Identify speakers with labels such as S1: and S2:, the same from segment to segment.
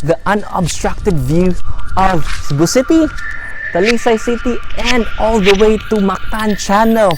S1: the unobstructed view of Cebu City, Talisay City, and all the way to Mactan Channel.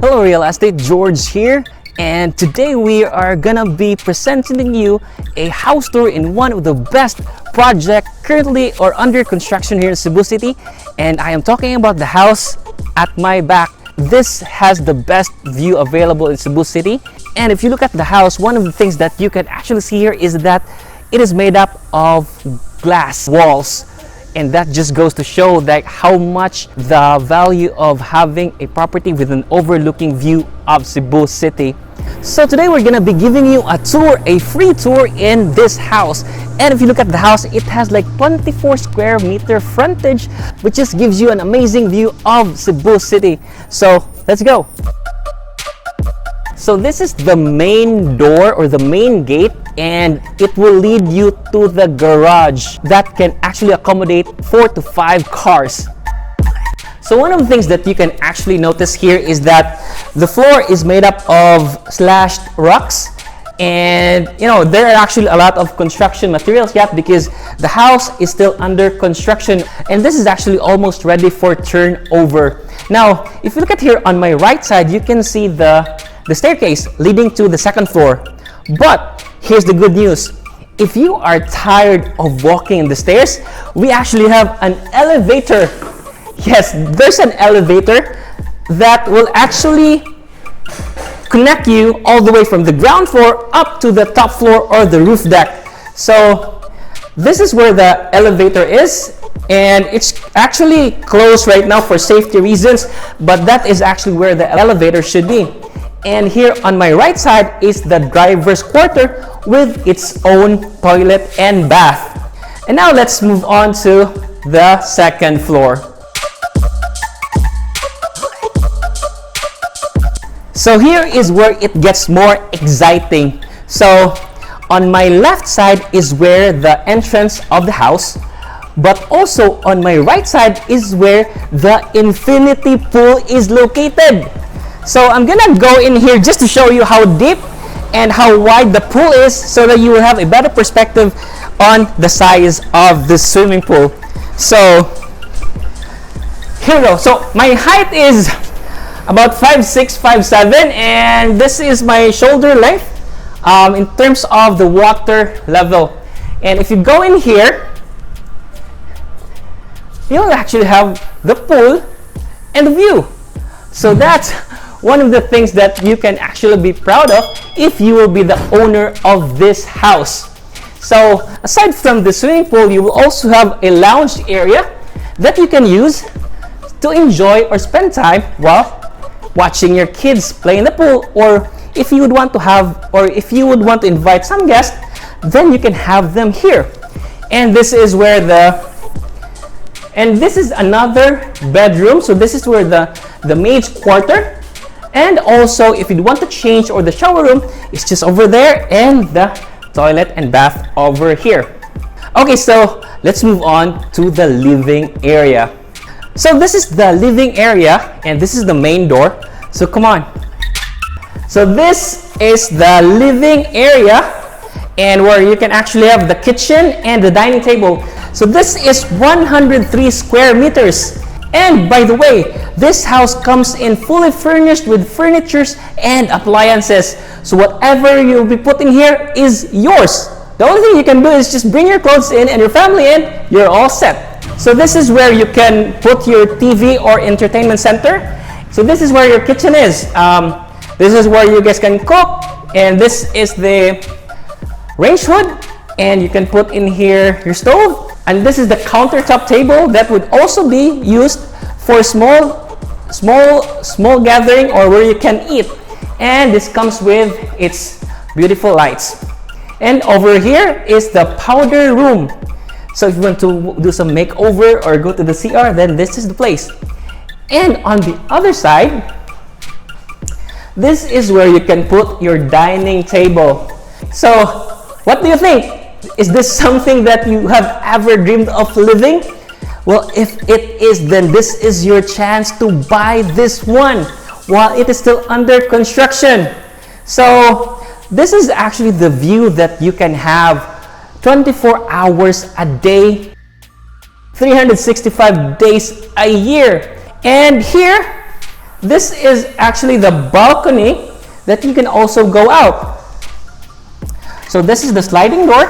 S1: Hello Real Estate, George here, and today we are gonna be presenting you a house tour in one of the best projects currently or under construction here in Cebu City, and I am talking about the house at my back. This has the best view available in Cebu City, and if you look at the house, one of the things that you can actually see here is that it is made up of glass walls. And that just goes to show that how much the value of having a property with an overlooking view of Cebu City. So today we're gonna be giving you a tour, a free tour in this house. And if you look at the house, it has like 24 square meter frontage, which just gives you an amazing view of Cebu City. So let's go. So this is the main door or the main gate, and it will lead you to the garage that can actually accommodate 4 to 5 cars. So one of the things that you can actually notice here is that the floor is made up of slashed rocks, and there are actually a lot of construction materials yet because the house is still under construction, and this is actually almost ready for turnover. Now if you look at here on my right side, you can see the staircase leading to the second floor. But here's the good news. If you are tired of walking the stairs, we actually have an elevator. Yes, there's an elevator that will actually connect you all the way from the ground floor up to the top floor or the roof deck. So this is where the elevator is, and it's actually closed right now for safety reasons, but that is actually where the elevator should be. And here on my right side is the driver's quarter with its own toilet and bath. And now let's move on to the second floor. So here is where it gets more exciting. So on my left side is where the entrance of the house, but also on my right side is where the infinity pool is located. So I'm gonna go in here just to show you how deep and how wide the pool is so that you will have a better perspective on the size of the swimming pool. So here we go. So my height is about 5'6", 5'7", and this is my shoulder length in terms of the water level. And if you go in here, you'll actually have the pool and the view. So that's one of the things that you can actually be proud of if you will be the owner of this house. So aside from the swimming pool, you will also have a lounge area that you can use to enjoy or spend time while watching your kids play in the pool, or if you would want to invite some guests, then you can have them here. And this is where this is another bedroom. So this is where the maid's quarter. And also, if you want to change, or the shower room is just over there, and the toilet and bath over here. Okay, so let's move on to the living area. So this is the living area, and this is the main door. So come on. So this is the living area, and where you can actually have the kitchen and the dining table. So this is 103 square meters. And by the way, this house comes in fully furnished with furnitures and appliances. So whatever you'll be putting here is yours. The only thing you can do is just bring your clothes in and your family in, you're all set. So this is where you can put your TV or entertainment center. So this is where your kitchen is. This is where you guys can cook, and this is the range hood, and you can put in here your stove. And this is the countertop table that would also be used for small gathering or where you can eat. And this comes with its beautiful lights. And over here is the powder room. So if you want to do some makeover or go to the CR, then this is the place. And on the other side, this is where you can put your dining table. So what do you think? Is this something that you have ever dreamed of living? Well, if it is, then this is your chance to buy this one while it is still under construction. So this is actually the view that you can have 24 hours a day, 365 days a year. And here, this is actually the balcony that you can also go out. So this is the sliding door.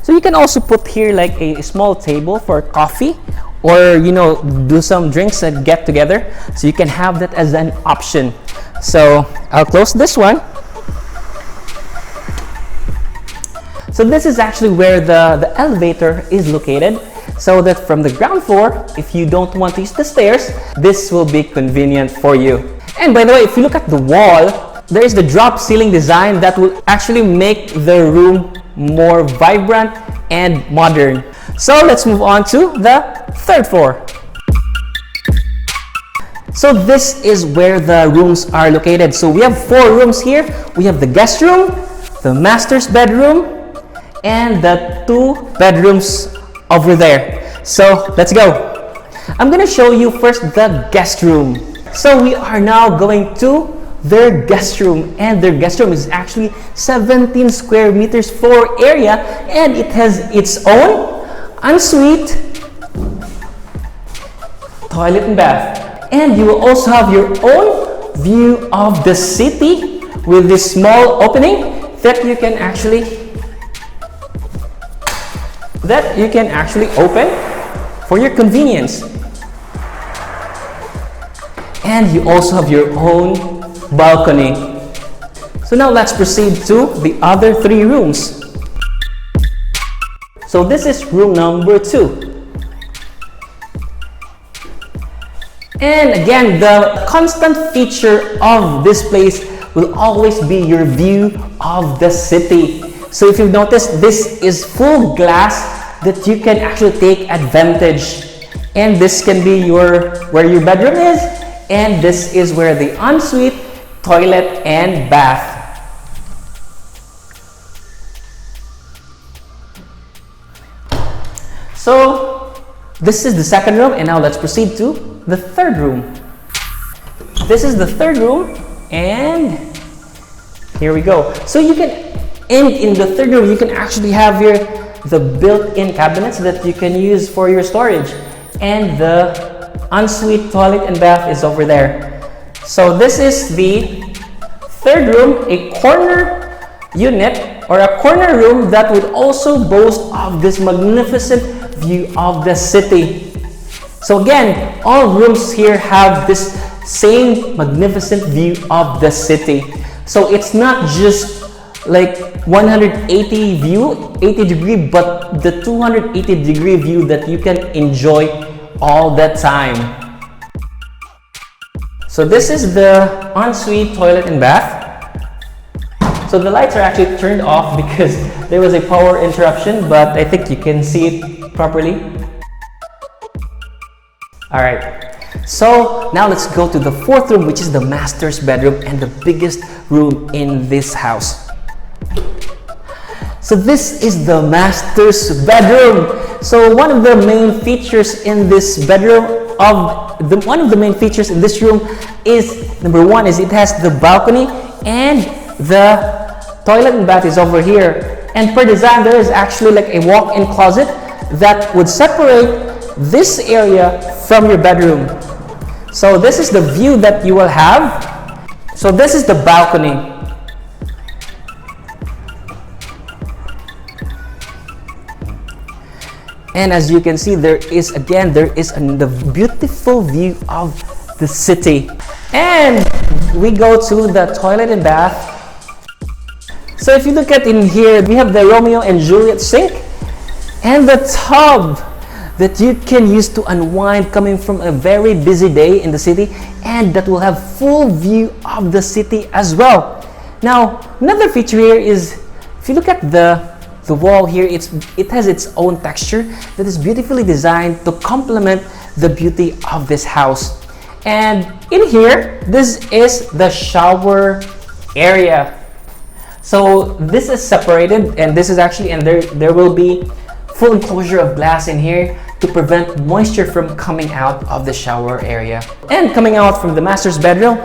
S1: So you can also put here like a small table for coffee, or do some drinks and get together. So you can have that as an option. So I'll close this one. So this is actually where the elevator is located, so that from the ground floor, if you don't want to use the stairs, this will be convenient for you. And by the way, if you look at the wall, there is the drop ceiling design that will actually make the room more vibrant and modern. So let's move on to the third floor. So this is where the rooms are located. So we have 4 rooms here. We have the guest room, the master's bedroom, and the 2 bedrooms over there. So let's go. I'm gonna show you first the guest room. So we are now going to their guest room, and their guest room is actually 17 square meters for area, and it has its own ensuite, toilet and bath. And you will also have your own view of the city with this small opening that you can actually open for your convenience. And you also have your own balcony. So now let's proceed to the other 3 rooms. So this is room number 2. And again, the constant feature of this place will always be your view of the city. So if you've noticed, this is full glass that you can actually take advantage. And this can be where your bedroom is, and this is where the ensuite, toilet and bath. So this is the second room, and now let's proceed to the third room. This is the third room, and here we go. So you can, in the third room, you can actually have the built-in cabinets that you can use for your storage, and the ensuite toilet and bath is over there. So this is the third room, a corner unit or a corner room that would also boast of this magnificent view of the city. So again, all rooms here have this same magnificent view of the city. So it's not just like 180 view, 80 degree, but the 280 degree view that you can enjoy all the time. So this is the ensuite toilet and bath. So the lights are actually turned off because there was a power interruption, but I think you can see it properly. Alright, so now let's go to the fourth room, which is the master's bedroom and the biggest room in this house. So this is the master's bedroom. So one of the main features in this bedroom one of the main features in this room is, number 1 is it has the balcony, and the toilet and bath is over here. And per design, there is actually like a walk-in closet that would separate this area from your bedroom. So this is the view that you will have. So this is the balcony. And as you can see, there is a the beautiful view of the city. And we go to the toilet and bath. So if you look at in here, we have the Romeo and Juliet sink and the tub that you can use to unwind coming from a very busy day in the city, and that will have full view of the city as well. Now, another feature here is, if you look at the wall here, it has its own texture that is beautifully designed to complement the beauty of this house. And in here, this is the shower area. So this is separated, and this is actually, and there will be full enclosure of glass in here to prevent moisture from coming out of the shower area. And coming out from the master's bedroom,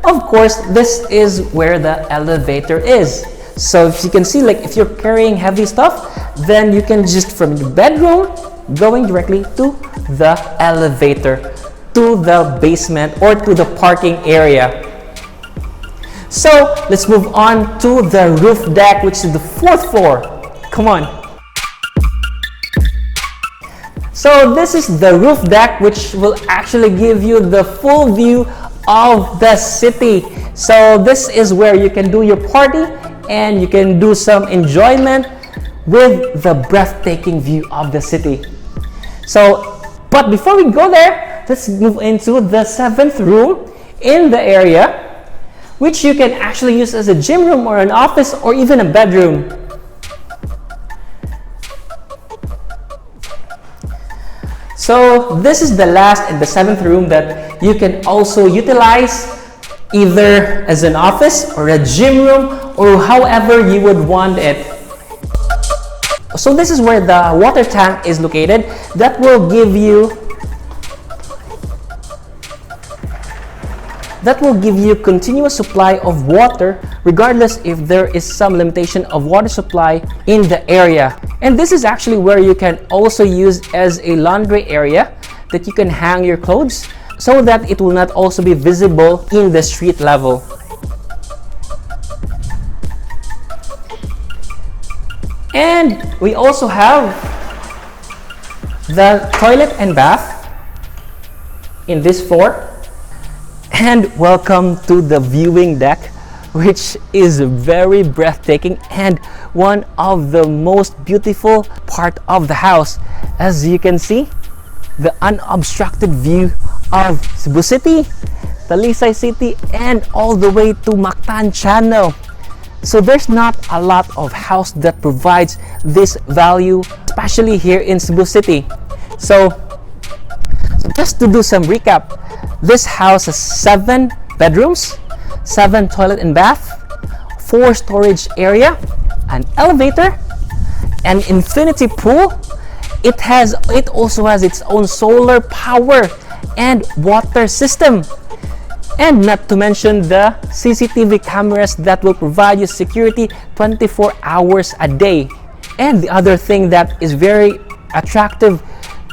S1: of course, this is where the elevator is. So if you can see, like if you're carrying heavy stuff, then you can just from the bedroom going directly to the elevator to the basement or to the parking area. So let's move on to the roof deck, which is the 4th floor. Come on. So this is the roof deck, which will actually give you the full view of the city. So this is where you can do your party and you can do some enjoyment with the breathtaking view of the city. So, but before we go there, let's move into the 7th room in the area, which you can actually use as a gym room or an office or even a bedroom. So this is the last and the 7th room that you can also utilize either as an office or a gym room or however you would want it. So this is where the water tank is located. That will give you continuous supply of water regardless if there is some limitation of water supply in the area. And this is actually where you can also use as a laundry area that you can hang your clothes so that it will not also be visible in the street level. And we also have the toilet and bath in this floor. And welcome to the viewing deck, which is very breathtaking and one of the most beautiful part of the house. As you can see, the unobstructed view of Cebu City, Talisay City, and all the way to Mactan Channel. So there's not a lot of house that provides this value, especially here in Cebu City. So just to do some recap, this house has 7 bedrooms, 7 toilet and bath, 4 storage area, an elevator, an infinity pool. It also has its own solar power and water system. And not to mention the CCTV cameras that will provide you security 24 hours a day. And the other thing that is very attractive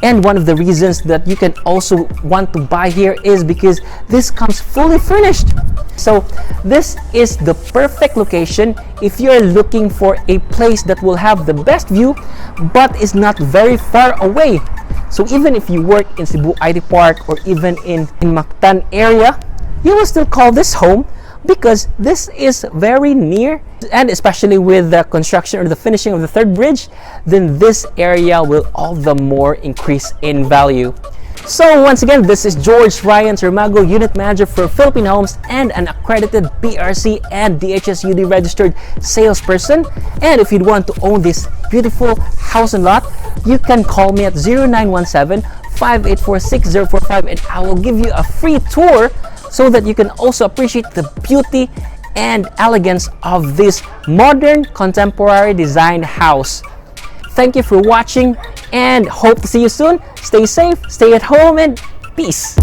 S1: and one of the reasons that you can also want to buy here is because this comes fully furnished. So this is the perfect location if you're looking for a place that will have the best view but is not very far away. So even if you work in Cebu IT Park or even in Mactan area, you will still call this home because this is very near, and especially with the construction or the finishing of the 3rd bridge, then this area will all the more increase in value. So once again, this is George Ryan Termago, Unit Manager for Philippine Homes and an accredited PRC and DHSUD registered salesperson. And if you'd want to own this beautiful house and lot, you can call me at 0917-584-6045 and I will give you a free tour so that you can also appreciate the beauty and elegance of this modern contemporary designed house. Thank you for watching and hope to see you soon. Stay safe, stay at home, and peace.